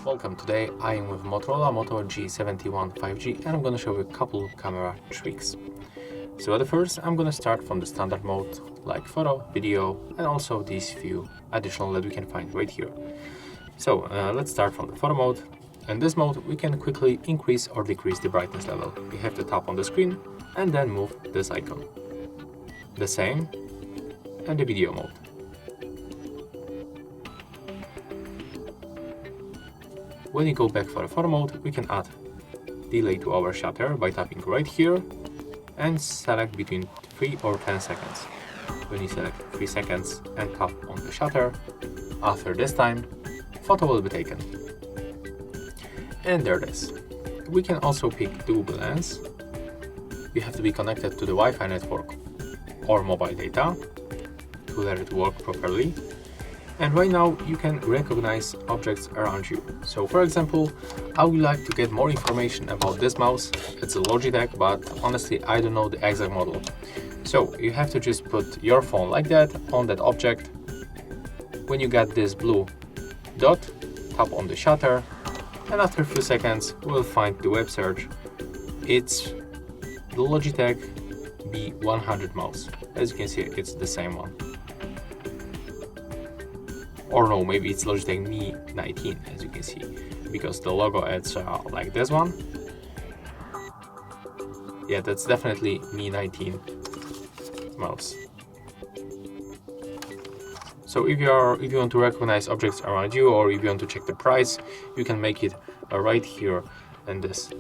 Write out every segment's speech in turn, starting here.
Welcome, today I am with Motorola Moto G71 5G and I'm going to show you a couple camera tricks. So at first I'm going to start from the standard mode like photo, video and also these few additional that we can find right here. So let's start from the photo mode. In this mode we can quickly increase or decrease the brightness level. We have to tap on the screen and then move this icon. The same in the video mode. When you go back for the photo mode, we can add delay to our shutter by tapping right here and select between 3 or 10 seconds. When you select 3 seconds and tap on the shutter, after this time, photo will be taken. And there it is. We can also pick the Google Lens. You have to be connected to the Wi-Fi network or mobile data to let it work properly. And right now you can recognize objects around you. So for example, I would like to get more information about this mouse. It's a Logitech, but honestly I don't know the exact model. So you have to just put your phone like that on that object. When you get this blue dot, tap on the shutter and after a few seconds we'll find the web search. It's the Logitech B100 mouse. As you can see, it's the same one. Or no, maybe it's Logitech Mi 19, as you can see, because the logo is like this one. Yeah, that's definitely Mi 19 mouse. So if you want to recognize objects around you, or if you want to check the price, you can make it right here in this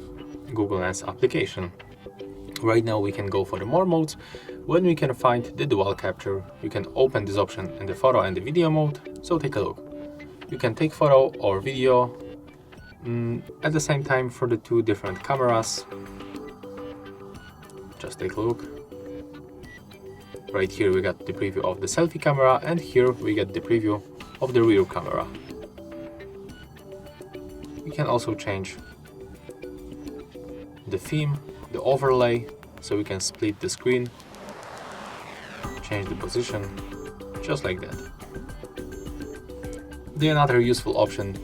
Google Lens application. Right now we can go for the more modes. When we can find the dual capture, you can open this option in the photo and the video mode. So take a look. You can take photo or video at the same time for the two different cameras. Just take a look. Right here we got the preview of the selfie camera and here we get the preview of the rear camera. You can also change the theme, the overlay, so we can split the screen, change the position, just like that. The another useful option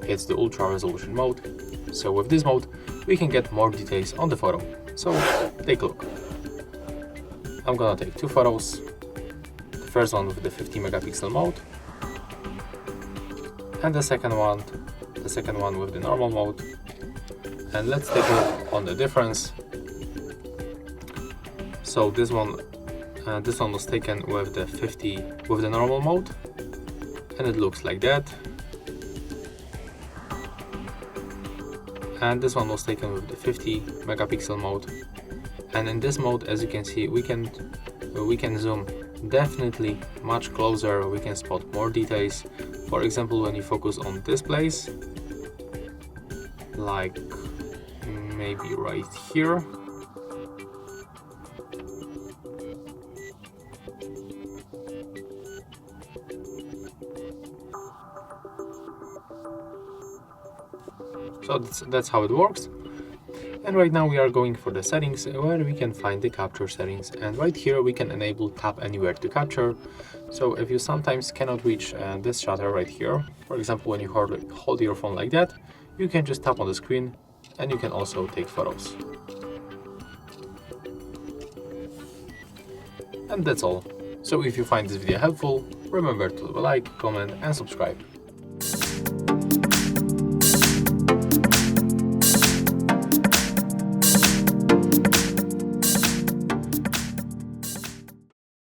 is the ultra resolution mode. So with this mode we can get more details on the photo. So take a look. I'm gonna take two photos. The first one with the 50 megapixel mode and the second one with the normal mode. And let's take a look on the difference. So this one was taken with the normal mode, and it looks like that. And this one was taken with the 50 megapixel mode. And in this mode, as you can see, we can zoom definitely much closer. We can spot more details. For example, when you focus on this place, like maybe right here. So that's how it works. And right now we are going for the settings where we can find the capture settings, and right here we can enable tap anywhere to capture. So if you sometimes cannot reach this shutter right here, for example when you hold your phone like that, you can just tap on the screen and you can also take photos. And that's all. So if you find this video helpful, remember to leave a like, comment and subscribe.